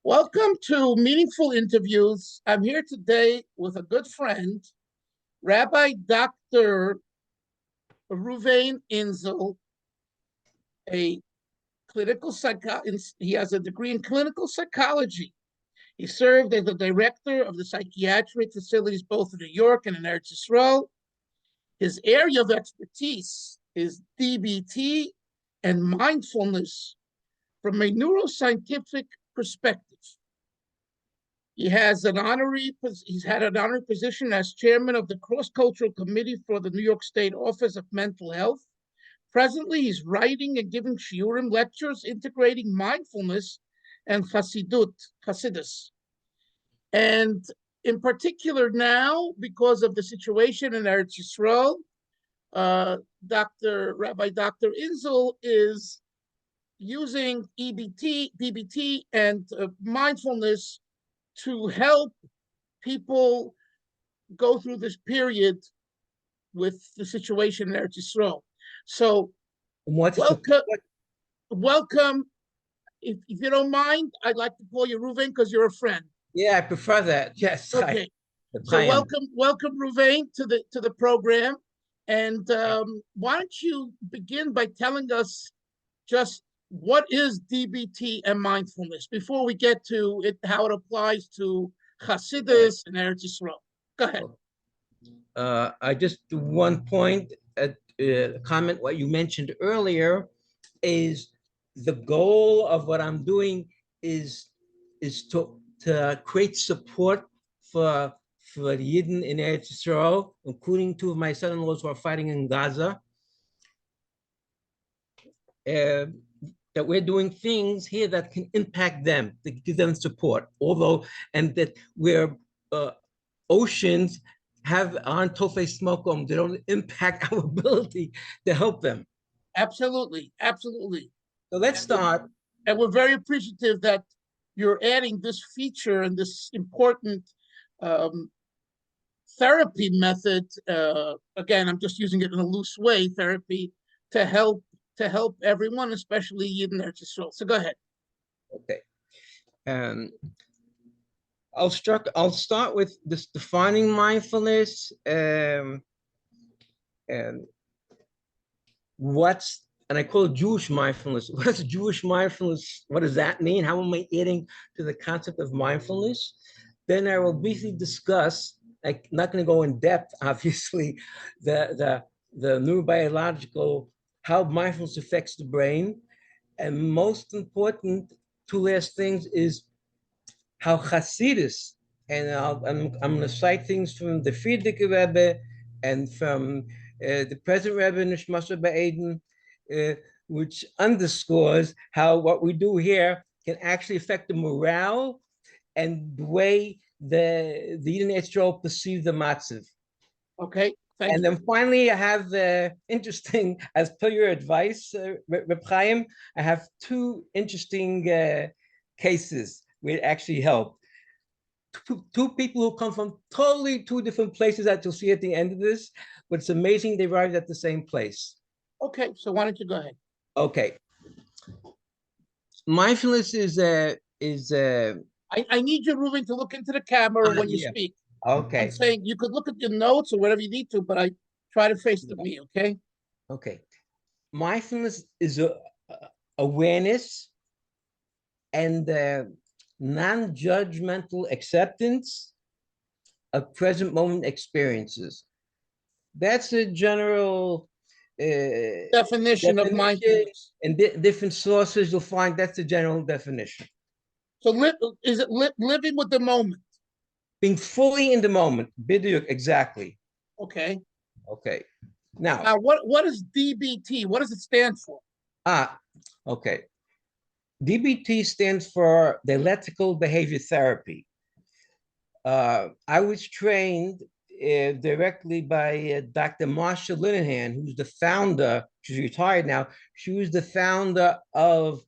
Welcome to Meaningful Interviews. I'm here today with a good friend, Rabbi Dr. Rueven Insel, a clinical psychologist. He has a degree in clinical psychology. He served as the director of the psychiatric facilities both in New York and in Eretz Yisrael. His area of expertise is DBT and mindfulness from a neuroscientific perspective. He's had an honorary position as chairman of the cross-cultural committee for the New York State Office of Mental Health. Presently, he's writing and giving shiurim lectures integrating mindfulness and Chasidus. And in particular now, because of the situation in Eretz Yisrael, Rabbi Dr. Insel is using DBT, and mindfulness to help people go through this period with the situation in Eretz Yisrael. So welcome. If you don't mind, I'd like to call you Rueven because you're a friend. Yeah, I prefer that. Yes. Okay. So welcome, Rueven, to the program. And why don't you begin by telling us just what is DBT and mindfulness before we get to it, how it applies to Chasidus and Eretz Yisrael. Go ahead. I just one point, comment what you mentioned earlier is the goal of what I'm doing is to create support for the Yidden in Eretz Yisrael, including two of my son-in-laws who are fighting in Gaza. That we're doing things here that can impact them, to give them support. And that we're oceans aren't tofei smokum, they don't impact our ability to help them. Absolutely. So let's start. And we're very appreciative that you're adding this feature and this important therapy method. Again, I'm just using it in a loose way, therapy, to help everyone, especially Yidden Eretz Yisrael. So go ahead. Okay. I'll start with this defining mindfulness. And I call it Jewish mindfulness. What's Jewish mindfulness? What does that mean? How am I adding to the concept of mindfulness? Then I will briefly discuss, I'm not going to go in depth, obviously, the neurobiological, how mindfulness affects the brain. And most important, two last things is how Chasidus, and I'm going to cite things from the Ph.D. Rebbe and from the present Rebbe Nishmas Ba'eden, which underscores how what we do here can actually affect the morale and the way the Yidden Yisrael perceive the matziv. Okay. And then finally, I have interesting, as per your advice, Reb Chaim, I have two interesting cases where it actually helped. Two people who come from totally two different places that you'll see at the end of this, but it's amazing they arrived at the same place. Okay, so why don't you go ahead? Okay. Mindfulness is I need you, Rueven, to look into the camera when you speak. Okay. I'm saying you could look at your notes or whatever you need to, but I try to face to me, okay? Okay. Mindfulness is awareness and non-judgmental acceptance of present moment experiences. That's a general definition of mindfulness. And different sources, you'll find that's the general definition. So living with the moment? Being fully in the moment. Exactly. Okay. Now what is DBT? What does it stand for? Okay. DBT stands for dialectical behavior therapy. I was trained directly by Dr. Marsha Linehan, who's the founder. She's retired now. She was the founder of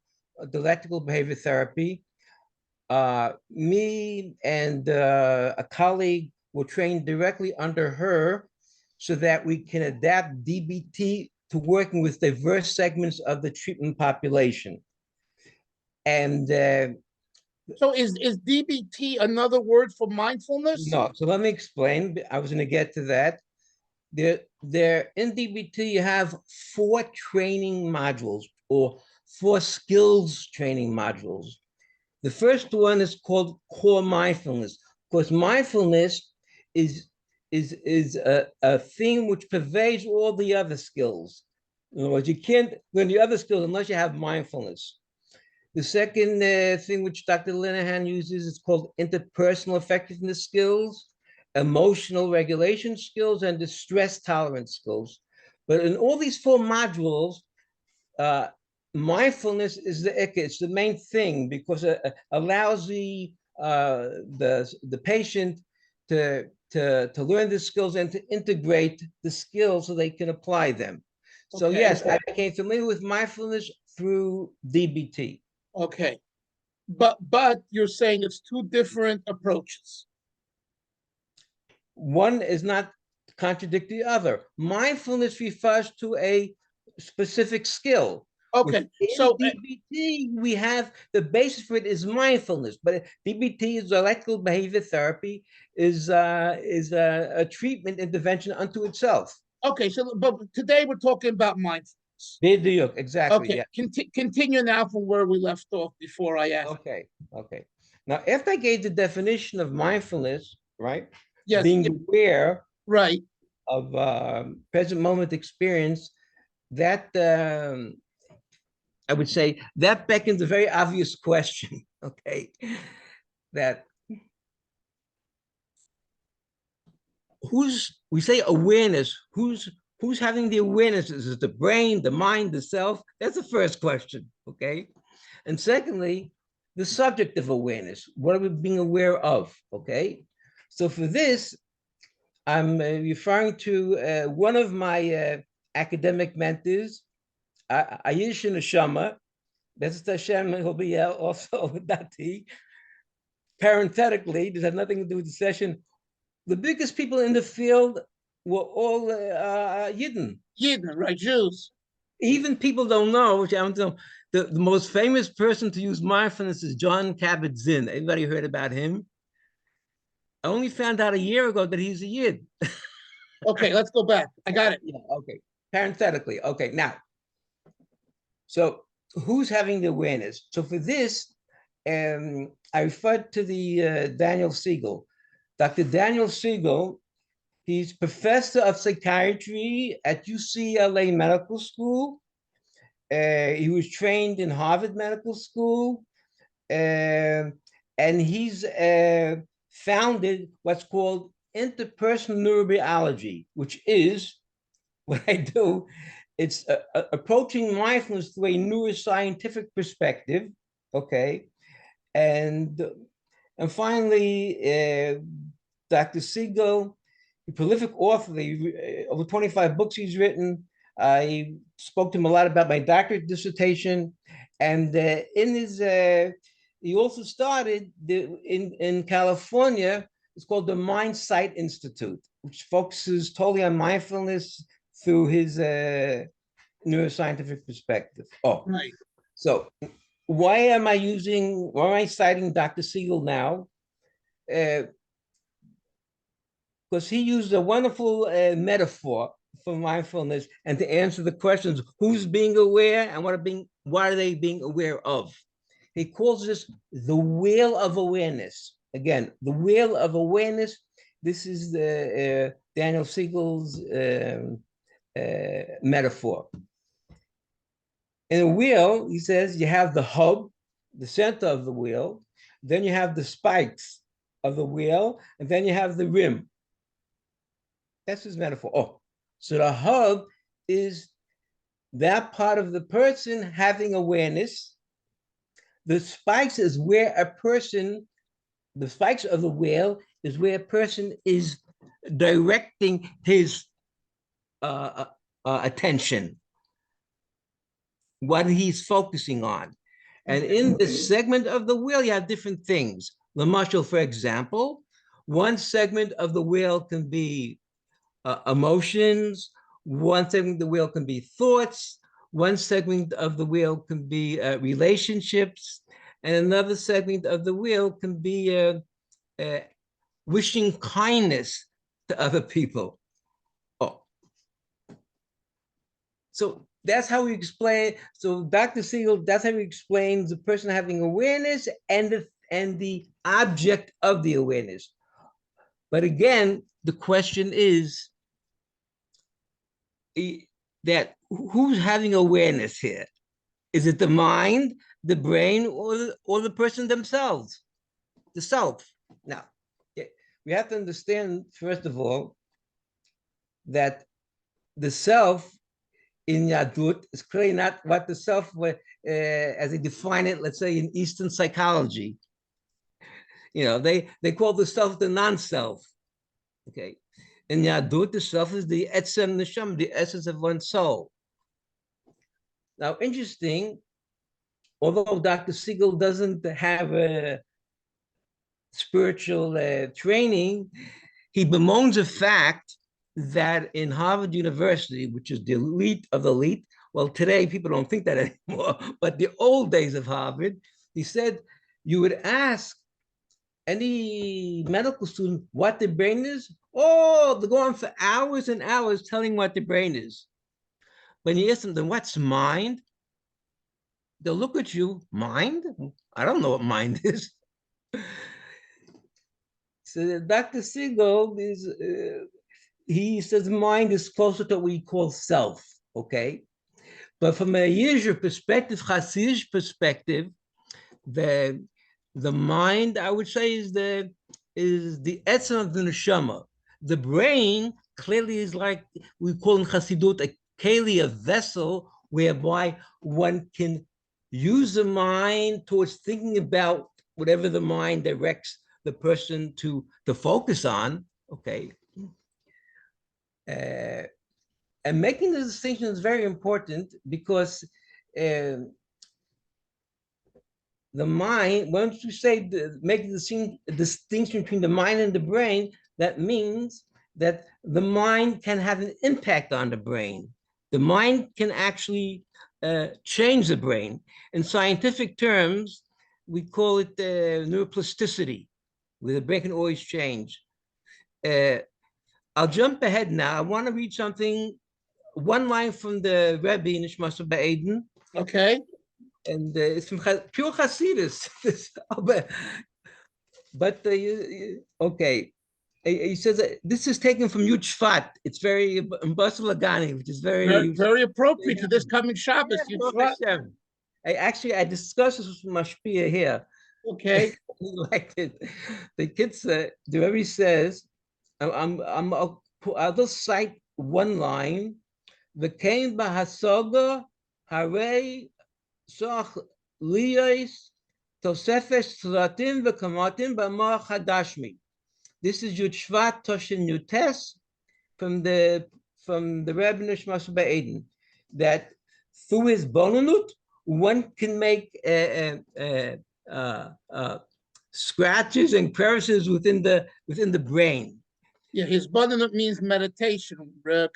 dialectical behavior therapy. Me and a colleague were trained directly under her so that we can adapt DBT to working with diverse segments of the treatment population. And So is DBT another word for mindfulness? No, so let me explain. I was going to get to that. There in DBT, you have 4 training modules or 4 skills training modules. The first one is called core mindfulness. Of course, mindfulness is a theme which pervades all the other skills. In other words, you can't learn the other skills unless you have mindfulness. The second thing which Dr. Linehan uses is called interpersonal effectiveness skills, emotional regulation skills, and the stress tolerance skills. But in all these 4 modules, uh, mindfulness is it's the main thing because it allows the patient to learn the skills and to integrate the skills so they can apply them. So Okay. yes, I became familiar with mindfulness through DBT. Okay. But you're saying it's 2 different approaches. One is not contradict the other. Mindfulness refers to a specific skill. Okay. Within DBT, we have the basis for it is mindfulness, but DBT is electrical behavior therapy, is a treatment intervention unto itself. Okay. So, but today we're talking about mindfulness. Exactly. Okay. Yeah. Continue now from where we left off before I asked. Okay. Now, after I gave the definition of mindfulness, right? Yes. Being aware Right. of present moment experience, that I would say that beckons a very obvious question. Okay, that we say awareness, who's having the awareness? Is it the brain, the mind, the self? That's the first question. Okay, and secondly, the subject of awareness. What are we being aware of? Okay, so for this, I'm referring to one of my academic mentors, Ayish Neshama. That's Hashem, he'll be also Dati. Parenthetically, this has nothing to do with the session. The biggest people in the field were all Yidden. Yidden, right? Jews. Even people don't know, which I don't know, the most famous person to use mindfulness is John Kabat-Zinn. Anybody heard about him? I only found out a year ago that he's a Yid. Okay, let's go back. I got it. Yeah, okay. Parenthetically. Okay, now, so who's having the awareness? So for this, I referred to the Daniel Siegel. Dr. Daniel Siegel, he's professor of psychiatry at UCLA Medical School. He was trained in Harvard Medical School. And he's founded what's called interpersonal neurobiology, which is what I do. It's approaching mindfulness through a neuroscientific perspective. Okay. And finally, Dr. Siegel, a prolific author, over 25 books he's written. I spoke to him a lot about my doctorate dissertation. And in his, he also started in California, it's called the Mind Sight Institute, which focuses totally on mindfulness through his neuroscientific perspective. Oh, right. So why am I citing Dr. Siegel now? Because he used a wonderful metaphor for mindfulness and to answer the questions, who's being aware and what are they being aware of? He calls this the wheel of awareness. Again, the wheel of awareness. This is the Daniel Siegel's metaphor. In a wheel, he says, you have the hub, the center of the wheel, then you have the spikes of the wheel, and then you have the rim. That's his metaphor. Oh, so the hub is that part of the person having awareness. The spikes is where the spikes of the wheel is where a person is directing his attention, what he's focusing on. And in this segment of the wheel, you have different things. Lamashal, for example, one segment of the wheel can be emotions, one segment of the wheel can be thoughts, one segment of the wheel can be relationships, And another segment of the wheel can be wishing kindness to other people. Oh, so that's how we explain. So Dr. Siegel, that's how he explains the person having awareness and the object of the awareness. But again, the question is that who's having awareness here? Is it the mind, the brain, or the person themselves, the self? Now, we have to understand, first of all, that the self in Yadut is clearly not what the self, as they define it, let's say in Eastern psychology. They call the self the non-self. Okay. In Yadut, the self is the etzem neshama, the essence of one's soul. Now, interesting, although Dr. Siegel doesn't have a spiritual training, he bemoans the fact that in Harvard University, which is the elite of the elite, well, today people don't think that anymore, but the old days of Harvard, he said you would ask any medical student what the brain is. Oh, they go on for hours and hours telling what the brain is. When you ask them, then what's mind? They'll look at you, mind? I don't know what mind is. So Dr. Siegel he says mind is closer to what we call self, okay? But from a Yiddish perspective, Hasidic perspective, the mind, I would say, is the essence of the neshama. The brain clearly is like we call in Hasidut a keli, a vessel whereby one can use the mind towards thinking about whatever the mind directs the person to focus on. Okay. And making the distinction is very important because the mind, once you say make the distinction between the mind and the brain, that means that the mind can have an impact on the brain. The mind can actually change the brain. In scientific terms, we call it neuroplasticity, where the brain can always change. I'll jump ahead now. I want to read something, one line from the Rebbe Nishmas Ba'eden. Okay. And it's from pure Chasidus. But okay. He says this is taken from Yud Shvat. It's very Basel Lagani, which is very appropriate to this coming Shabbos. Yeah, I discussed this with Mashpia here. Okay. He liked it. The kids, the Rebbe says, I'll just cite one line. V'kein b'hasoga harei soch liyos tosefes tzratim v'kamatim b'mor chadashmi. This is Yud Shvat Toshin Yutes from the Rebbe Nishmas Ba'eden, that through his bonanut one can make scratches and crevices within the brain. Yeah, his bonanut means meditation,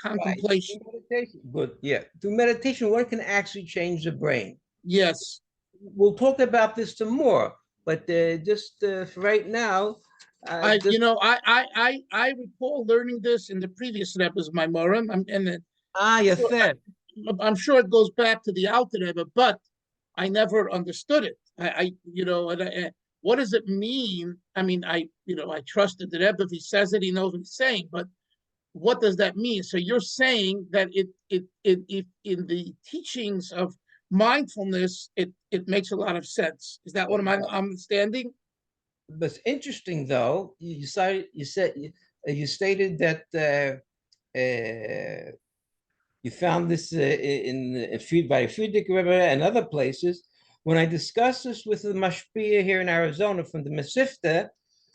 contemplation. Right. Meditation. Good. Yeah. Through meditation, one can actually change the brain. Yes. We'll talk about this some more, but just for right now, I recall learning this in the previous Rebbe's Maimorim, I'm sure it goes back to the Alter Rebbe, but I never understood it. What does it mean? I mean, I trusted the Rebbe. If he says it, he knows what he's saying. But what does that mean? So you're saying that it in the teachings of mindfulness, it makes a lot of sense. Is that what I'm understanding? But interesting though, you stated that you found this by Friedrich Rebbe and other places. When I discussed this with the Mashpia here in Arizona from the Mesivta,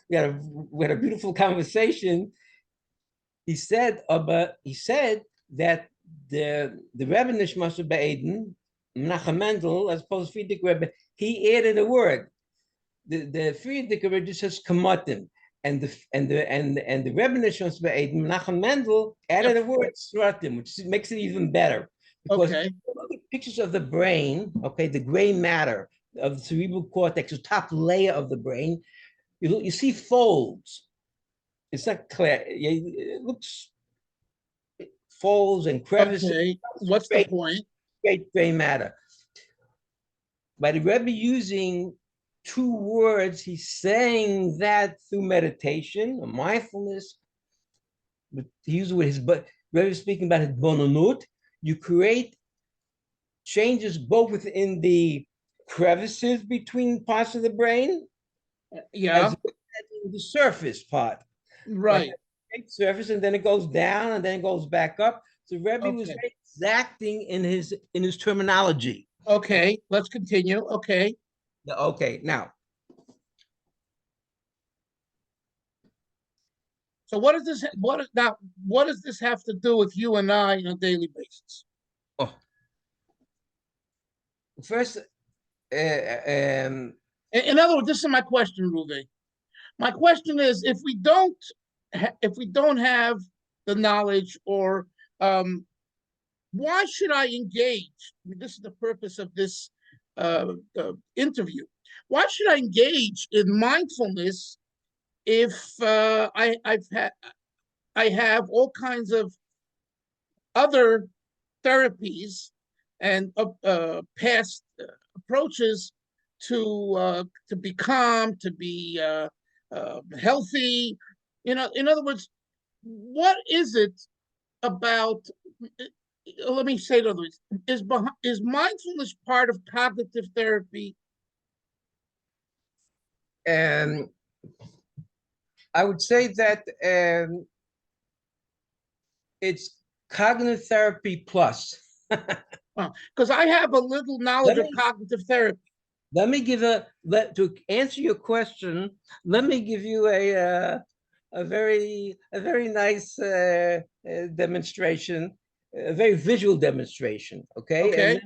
we had a beautiful conversation. He said that the Rebbe Nishmas Ba'eden, Menachem Mendel, as opposed to Friedrich Rebbe, he added a word. The Friedrich Rebbe just says kamatim, and the Rebbe Nishmas Ba'eden, Menachem Mendel, added a word sratim, which makes it even better. Because look at pictures of the brain, okay, the gray matter, of the cerebral cortex, the top layer of the brain, you see folds. It's not clear. It looks folds and crevices. Okay. What's the point? Straight gray matter. By the Rebbe using two words, he's saying that through meditation or mindfulness, but he uses with his, but Rebbe speaking about his bonanut, you create changes both within the crevices between parts of the brain, Yeah. as well as in the surface part. Right. Like surface, and then it goes down, and then it goes back up. So Rebbe was Okay. very exacting in his terminology. Okay. Let's continue. Okay. Okay, now. So what does this what does this have to do with you and I on a daily basis? Oh, first, In other words, this is my question, Rueven. My question is, if we don't have the knowledge, or why should I engage? I mean, this is the purpose of this interview. Why should I engage in mindfulness if I have all kinds of other therapies and past approaches to be calm, to be healthy? In other words, what is it about? Let me say it other ways. Is mindfulness part of cognitive therapy? I would say that it's cognitive therapy plus. Because I have a little knowledge of cognitive therapy. Let me give to answer your question. Let me give you a very nice demonstration, a very visual demonstration. Okay. Okay. And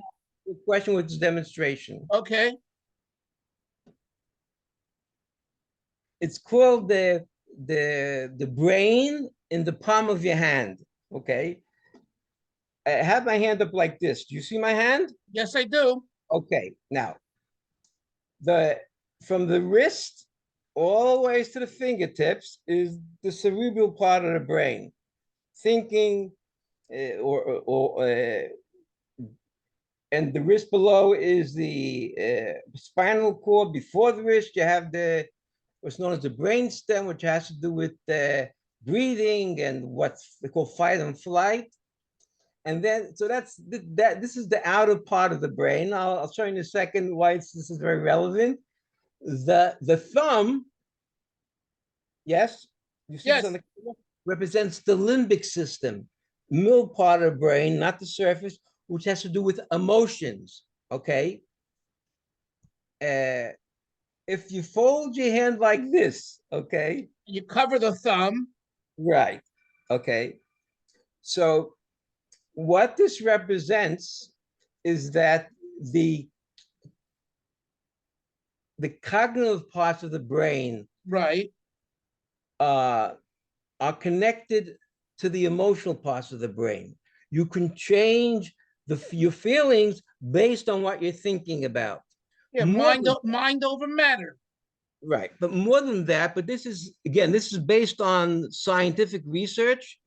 the question was demonstration. Okay. It's called the brain in the palm of your hand. Okay. I have my hand up like this. Do you see my hand? Yes, I do. Okay. Now, from the wrist all the way to the fingertips is the cerebral part of the brain, thinking, and the wrist below is the spinal cord. Before the wrist, you have what's known as the brain stem, which has to do with breathing and what they call fight and flight. And then, so this is the outer part of the brain. I'll show you in a second why this is very relevant. The thumb, yes, you see Yes. this on the camera, represents the limbic system, middle part of the brain, not the surface, which has to do with emotions. Okay. If you fold your hand like this, okay, you cover the thumb. Right. Okay. So what this represents is that the cognitive parts of the brain, right, are connected to the emotional parts of the brain. You can change your feelings based on what you're thinking about. Yeah, mind over matter. Right. But more than that, but this is based on scientific research.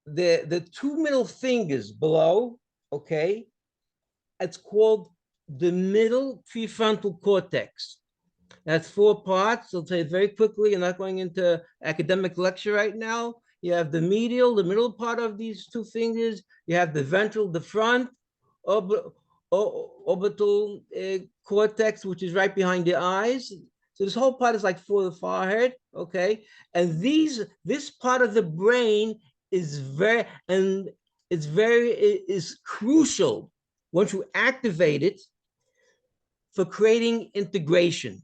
The two middle fingers below, okay, it's called the middle prefrontal cortex. That's 4 parts. I'll tell you very quickly. I'm not going into academic lecture right now. You have the medial, the middle part of these 2 fingers. You have the ventral, the front, orbital cortex, which is right behind the eyes. So this whole part is like for the forehead, okay? And this part of the brain is is crucial once you activate it for creating integration.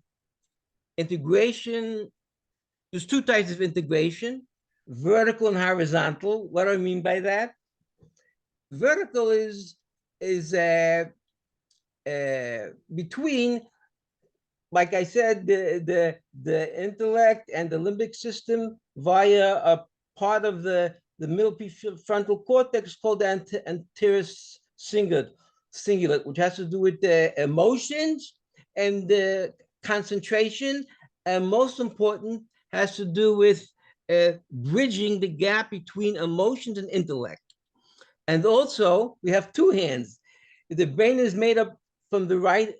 Integration, there's 2 types of integration, vertical and horizontal. What do I mean by that? Vertical is between, like I said, the intellect and the limbic system via a part of the middle prefrontal cortex called the anterior cingulate, singular, which has to do with the emotions and the concentration, and most important, has to do with bridging the gap between emotions and intellect. And also, we have two hands. The brain is made up from the right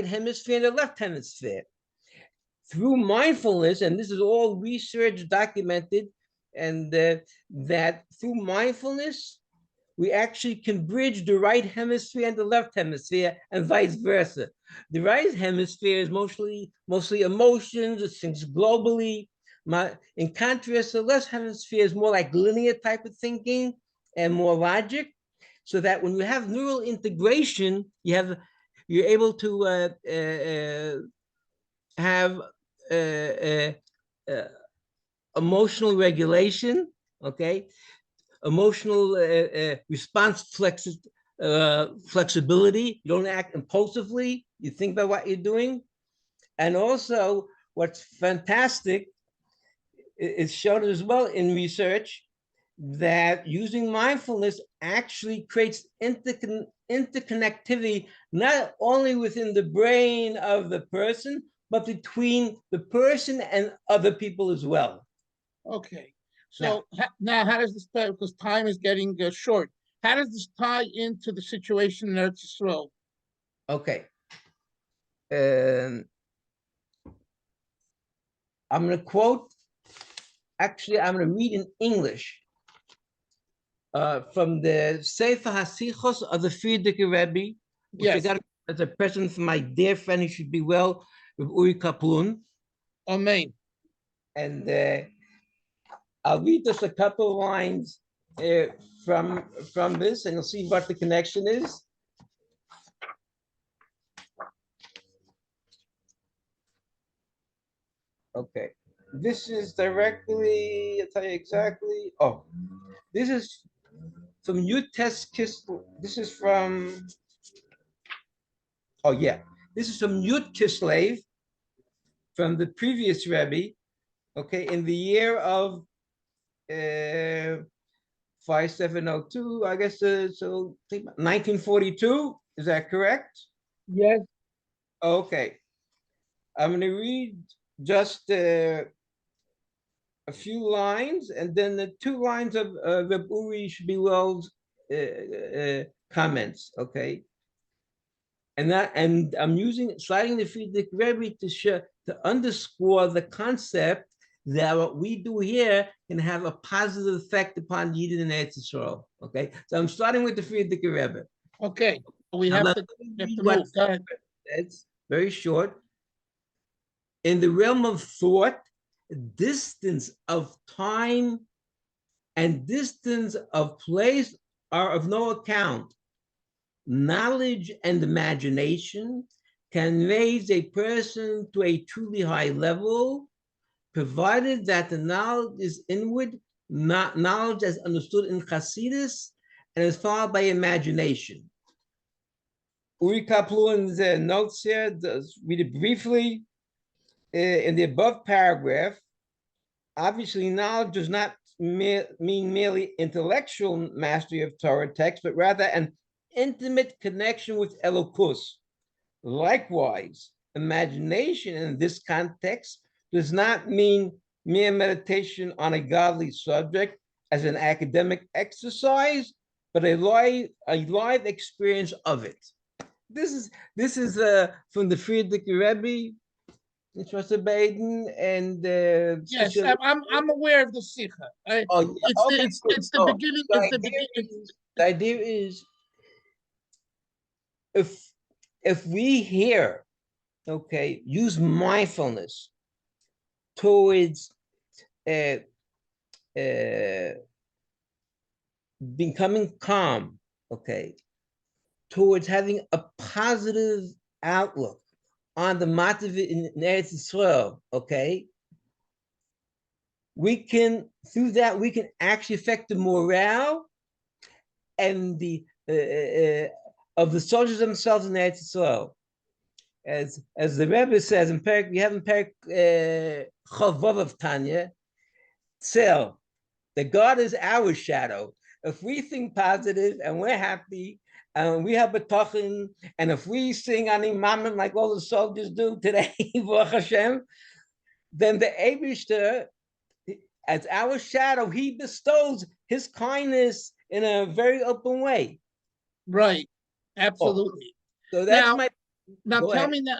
hemisphere and the left hemisphere. Through mindfulness, and this is all research documented, and that through mindfulness, we actually can bridge the right hemisphere and the left hemisphere, and vice versa. The right hemisphere is mostly emotions, it thinks globally. In contrast, the left hemisphere is more like linear type of thinking and more logic. So that when you have neural integration, you're able to have emotional regulation, okay, emotional response flexibility. You don't act impulsively. You think about what you're doing. And also, what's fantastic is shown as well in research that using mindfulness actually creates interconnectivity, not only within the brain of the person, but between the person and other people as well. Okay. So now how does this tie, because time is getting short, how does this tie into the situation in Eretz Yisrael? Okay. I'm going to quote, actually, I'm going to read in English from the Sefer HaSichos of the Ph.D. Rebbe, which I got as a present from my dear friend, he should be well, with Uri Kaplun. Amen. And I'll read just a couple of lines from this, and you'll see what the connection is. Okay, this is directly, I'll tell you exactly. Oh, this is from Yutes Kislev. This is from, oh yeah, this is from Yud Kislev, from the previous Rebbe, okay, in the year of 5702, I guess, so 1942, is that correct? Yes. Okay, I'm going to read just a few lines, and then the 2 lines of Reb Uri should be Well's comments, okay? And I'm citing the Friedrich Rebbe to underscore the concept that what we do here can have a positive effect upon Yidden and Eretz Yisrael. Okay, so I'm starting with the Friedrich Rebbe. Okay, we have to move. Go ahead. It's very short. In the realm of thought, distance of time and distance of place are of no account. Knowledge and imagination can raise a person to a truly high level, provided that the knowledge is inward, not knowledge as understood in Chasidus, and is followed by imagination. Uri Kapluan's notes here, read it briefly. In the above paragraph, obviously knowledge does not mean merely intellectual mastery of Torah text, but rather an intimate connection with Elokus. Likewise, imagination in this context does not mean mere meditation on a godly subject as an academic exercise, but a live experience of it. This is from the Friedrich Rebbe, Mr. Baden, and yes, I'm aware of the sikha. It's the beginning. It's the beginning. The idea is if we here, okay, use mindfulness towards becoming calm, okay, towards having a positive outlook on the mativ in Eretz Yisrael, okay, through that we can actually affect the morale and the of the soldiers themselves in Eretz Yisrael. As the Rebbe says in Perek, we have in Perek Chavav of Tanya, the God is our shadow. If we think positive and we're happy, and we have a tachin, and if we sing Ani Mammon like all the soldiers do today, Baruch Hashem, then the Eibishter, as our shadow, he bestows his kindness in a very open way. Right. Oh, Absolutely. so that's Now, Go tell ahead. me now,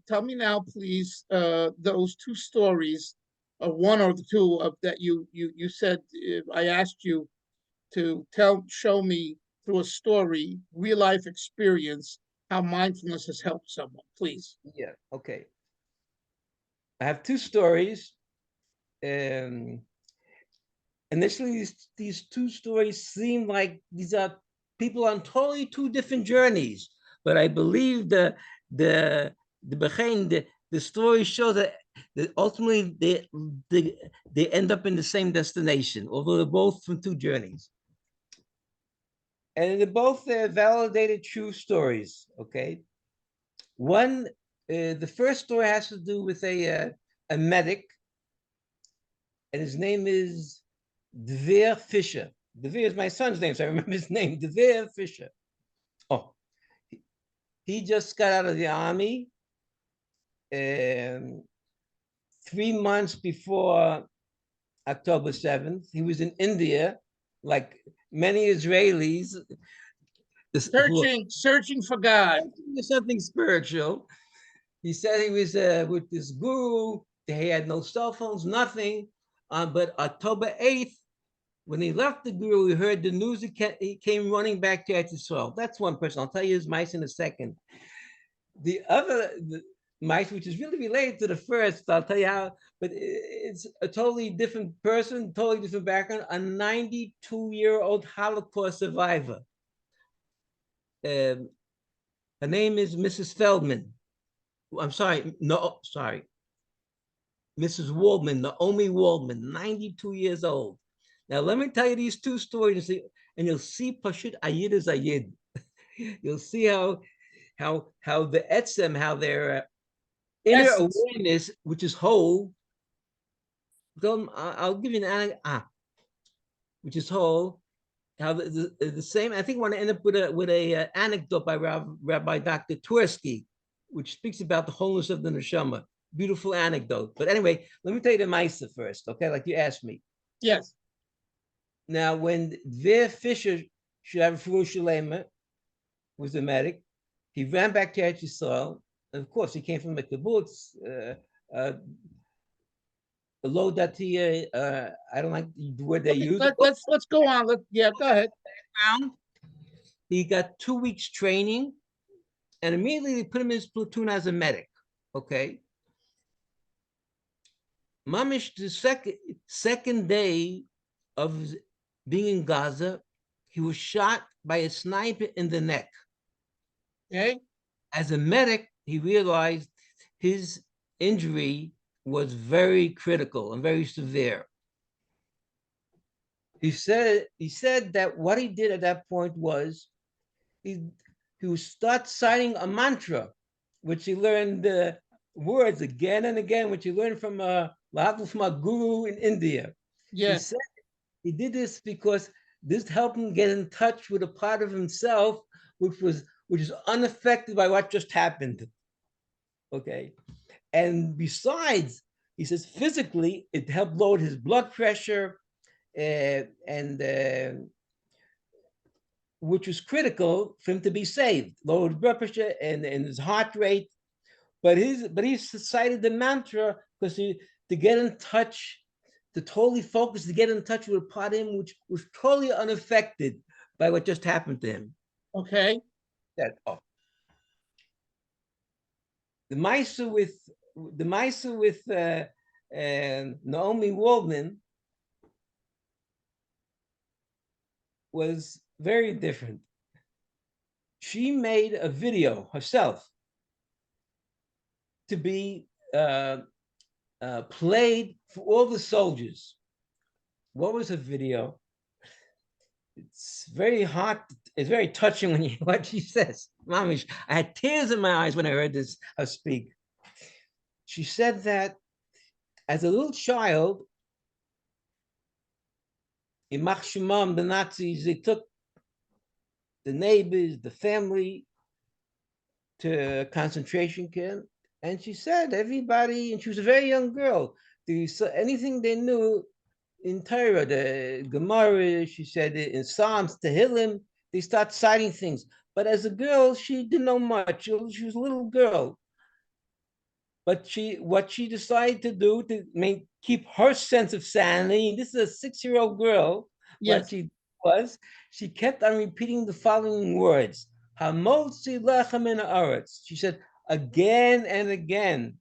tell me now, please, those two stories, one or the two of that you said, I asked you to show me through a story, real life experience, how mindfulness has helped someone, please. Yeah, okay. I have two stories. Initially, these two stories seem like these are people on totally two different journeys, but I believe the story shows that ultimately they end up in the same destination, although they're both from two journeys. And they're both validated true stories, okay? One, the first story has to do with a medic, and his name is Dvir Fisher. Dvir is my son's name, so I remember his name, Dvir Fisher. Oh, he just got out of the army 3 months before October 7th. He was in India, like many Israelis. Searching for God. Something spiritual. He said he was with this guru. He had no cell phones, nothing. But October 8th, when he left the guru, he heard the news. He came running back to Eretz Yisrael. That's one person. I'll tell you his mice in a second. The other mice, which is really related to the first, I'll tell you how, but it's a totally different person, totally different background, a 92-year-old Holocaust survivor. Her name is Mrs. Feldman. I'm sorry, no, sorry. Mrs. Waldman, Naomi Waldman, 92 years old. Now, let me tell you these two stories, and you'll see Pashut Ayid is Ayid. You'll see how the etzem, how their inner awareness, which is whole. I'll give you an which is whole. How the same. I think I want to end up with a anecdote by Rabbi Dr. Twersky, which speaks about the wholeness of the neshama. Beautiful anecdote. But anyway, let me tell you the Maisa first, okay? Like you asked me. Yes. Now, when Dvir Fisher Shalema was the medic, he ran back to Eretz Yisrael. And of course, he came from the kibbutz. Below that, I don't like the word they use. Let's go on. Go ahead. He got 2 weeks training, and immediately they put him in his platoon as a medic. Okay. Mamish, the second day of being in Gaza, he was shot by a sniper in the neck. Okay. As a medic, he realized his injury was very critical and very severe. He said that what he did at that point was he would start citing a mantra, which he learned words again and again, which he learned from a guru in India. Yeah. He said he did this because this helped him get in touch with a part of himself which is unaffected by what just happened. Okay. And besides, he says physically, it helped lower his blood pressure, which was critical for him to be saved, lowered blood pressure and his heart rate. But he cited the mantra because to get in touch, to totally focus, to get in touch with a part of him which was totally unaffected by what just happened to him. Okay. The Maisa with Naomi Waldman was very different. She made a video herself to be played for all the soldiers. What was her video? It's very hard. It's very touching when you hear what she says. Mamish, I had tears in my eyes when I heard her speak. She said that as a little child, in Mach Shemam, the Nazis, they took the neighbors, the family to a concentration camp. And she said everybody, and she was a very young girl, anything they knew in Torah, the Gemara, she said in Psalms, Tehillim, they start citing things. But as a girl, she didn't know much. She was a little girl. But what she decided to do to keep her sense of sanity, this is a 6-year-old girl, Yes. She kept on repeating the following words. Hamotzi lechem min haaretz. She said again and again,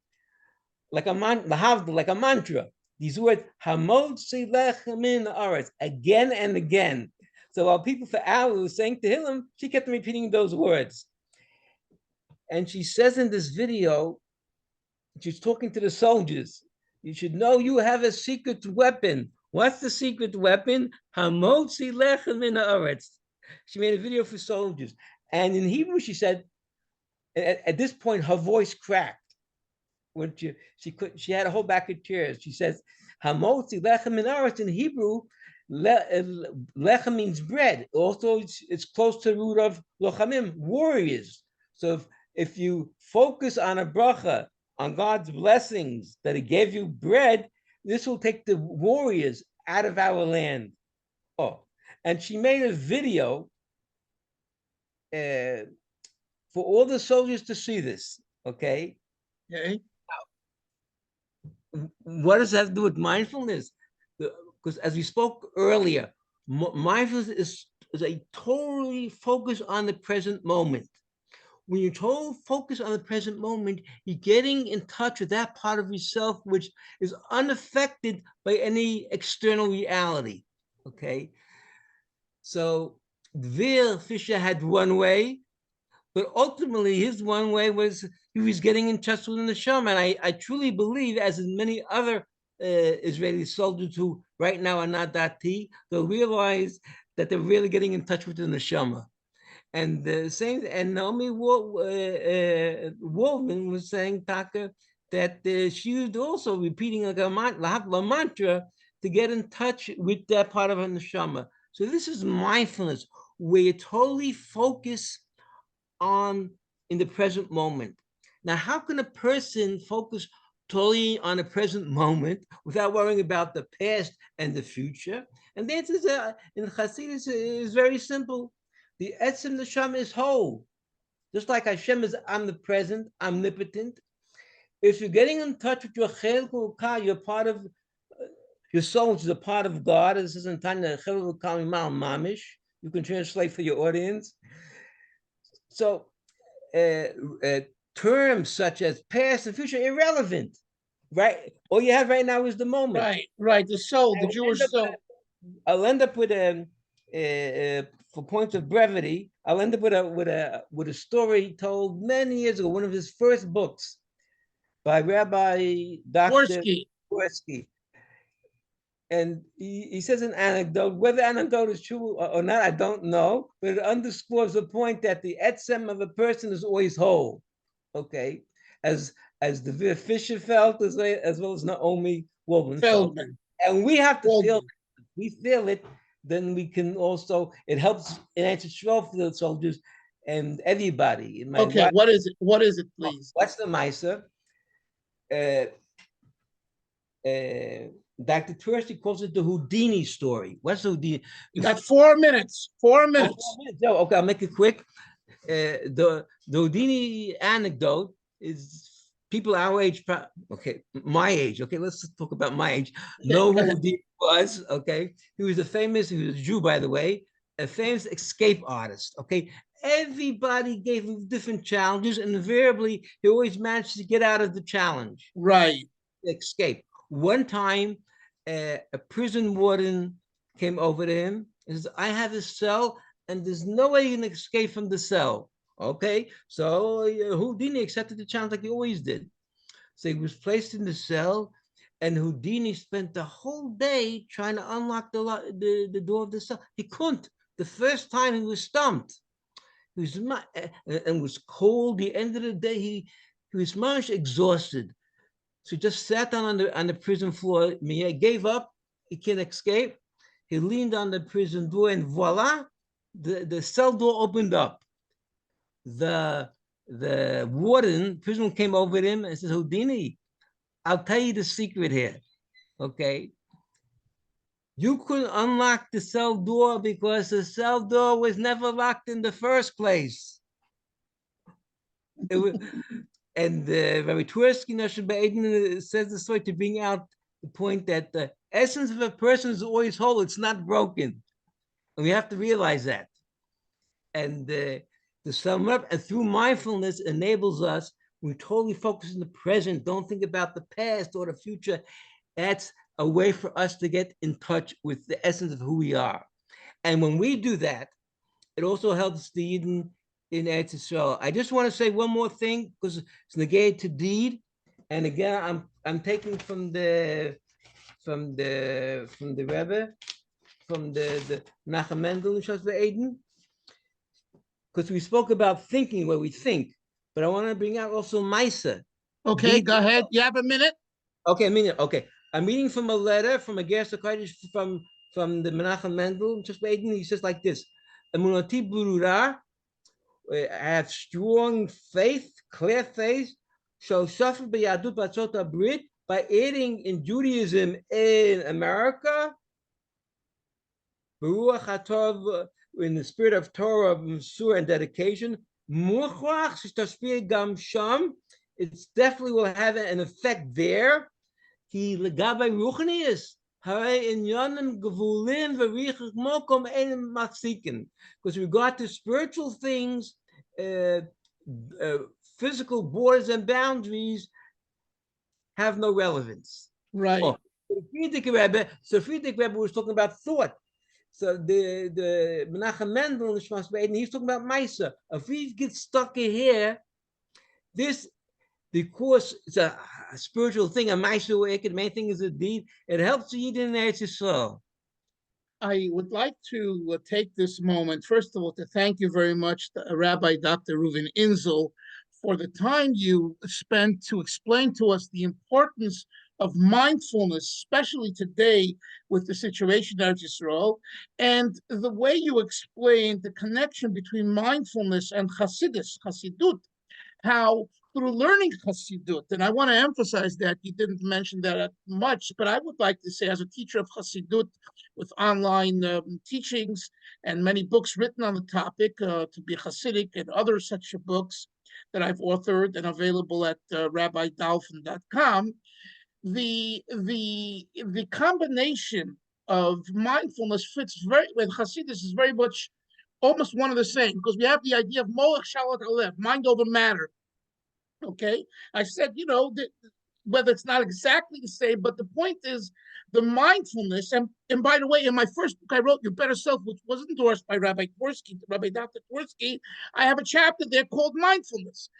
like a mantra. These words, Hamotzi lechem min haaretz, again and again. So while people for hours were saying to him, she kept repeating those words. And she says in this video, she's talking to the soldiers. You should know you have a secret weapon. What's the secret weapon? Hamotzi lechem min haaretz. She made a video for soldiers. And in Hebrew, she said, at this point, her voice cracked. When she had to hold back her tears. She says, Hamotzi lechem min haaretz in Hebrew, lechem means bread. Also, it's close to the root of lochamim, warriors. So if you focus on a bracha, on God's blessings, that he gave you bread, this will take the warriors out of our land. Oh, and she made a video for all the soldiers to see this, okay? Okay. What does that have to do with mindfulness? Because as we spoke earlier, mindfulness is a totally focus on the present moment. When you're total focus on the present moment, you're getting in touch with that part of yourself which is unaffected by any external reality, okay? So Dvir Fisher had one way, but ultimately his one way was he was getting in touch with the neshama. And I truly believe, as in many other Israeli soldiers who right now are not dati, they'll realize that they're really getting in touch with the neshama. And the same, and Naomi Wolfman was saying, Taka, that she was also repeating like a mantra to get in touch with that part of her neshama. So this is mindfulness, where you totally focus on in the present moment. Now, how can a person focus totally on the present moment without worrying about the past and the future? And the answer is in Chasidus is very simple. The etzem neshama is whole. Just like Hashem is omnipresent, omnipotent. If you're getting in touch with your chel kukah, you're part of your soul, which is a part of God. This is in Tanya chel kukah mimal mamish. You can translate for your audience. So terms such as past and future are irrelevant, right? All you have right now is the moment. Right. The soul, the Jewish soul. I'll end up with for points of brevity, I'll end up with a story told many years ago, one of his first books by Rabbi Dr. And he says an anecdote. Whether the anecdote is true or not, I don't know, but it underscores the point that the etzem of a person is always whole. Okay, as the Fisher felt, as well as Naomi Wolfman felt, and we have to feel it. We feel it, then we can also. It helps in answer for the soldiers and everybody. Okay, wife, what is it? What is it, please? What's the Misa? Dr. Tursey calls it the Houdini story. What's the Houdini? You got 4 minutes. 4 minutes. Oh, 4 minutes. Oh, okay, I'll make it quick. The Houdini anecdote is people our age, okay, my age. Okay, let's talk about my age. Know who Houdini was. Okay, he was he was a Jew, by the way, a famous escape artist. Okay, everybody gave him different challenges, and invariably he always managed to get out of the challenge. Right. Escape. One time, a prison warden came over to him and says, I have a cell and there's no way you can escape from the cell. Okay, so Houdini accepted the challenge like he always did. So he was placed in the cell, and Houdini spent the whole day trying to unlock the door of the cell. He couldn't. The first time he was stumped. He was and was cold. The end of the day, he was much exhausted. So he just sat down on the prison floor. He gave up. He can't escape. He leaned on the prison door, and voila, the cell door opened up. The warden, prisoner, came over to him and said, Houdini, I'll tell you the secret here, okay? You couldn't unlock the cell door because the cell door was never locked in the first place. And Rabbi Twersky says the story to bring out the point that the essence of a person is always whole. It's not broken. And we have to realize that. And to sum up, and through mindfulness enables us, we totally focus on the present, don't think about the past or the future. That's a way for us to get in touch with the essence of who we are. And when we do that, it also helps the Eden in Eretz Yisrael. I just want to say one more thing because it's negated to deed. And again, I'm taking from the Rebbe, from the Nachum Mendel in Shas Eden, because we spoke about thinking where we think, but I want to bring out also Maisa. Okay, go ahead. You have a minute? Okay, a minute. Okay. I'm reading from a letter from a Gersa Kodesh from the Menachem Mendel. Just waiting. He says like this: Emunati Burura, I have strong faith, clear faith, shall suffer by Yadut Batzot Brit by aiding in Judaism in America. Beruach HaTov, in the spirit of Torah, Mesur, and dedication. Muchach Shtashpir Gam Sham. It definitely will have an effect there. He legabe ruchnius, hare in yonim gevulin verichik mokom enim machzikin. Because regard to spiritual things, physical borders and boundaries have no relevance. Right. Oh, Friedrich Rebbe was talking about thought. So the Menachem Mendel in Shmas Be'eden, he's talking about Maisa. If we get stuck in here, because it's a spiritual thing, a Maisa, the main thing is a deed. It helps you in Eretz Yisrael. I would like to take this moment, first of all, to thank you very much, Rabbi Dr. Rueven Insel, for the time you spent to explain to us the importance of mindfulness, especially today with the situation in Eretz Yisrael, and the way you explained the connection between mindfulness and Chasidut, how through learning Hasidut, and I want to emphasize that you didn't mention that much, but I would like to say, as a teacher of Hasidut with online teachings and many books written on the topic, to be Hasidic and other such books that I've authored and available at rabbidalfin.com, the combination of mindfulness fits very, with Hasidus is very much almost one of the same, because we have the idea of Molech Shalat Alev, mind over matter. Okay, I said, whether it's not exactly the same, but the point is the mindfulness. And by the way, in my first book I wrote, Your Better Self, which was endorsed by Rabbi Dr. Twersky, I have a chapter there called Mindfulness.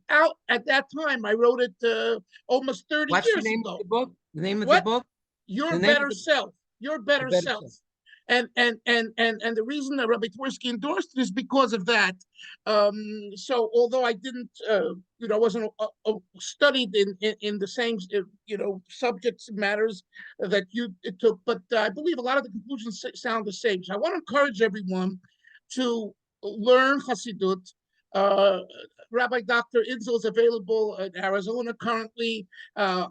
At that time, I wrote it almost 30 What's years the name ago. of the book? The name of the book? Your Better Self. Your Better Self. And the reason that Rabbi Twersky endorsed it is because of that. So although I didn't, wasn't studied in the same, subjects and matters that you took, but I believe a lot of the conclusions sound the same. So I want to encourage everyone to learn Hasidut. Rabbi Dr. Insel is available in Arizona currently.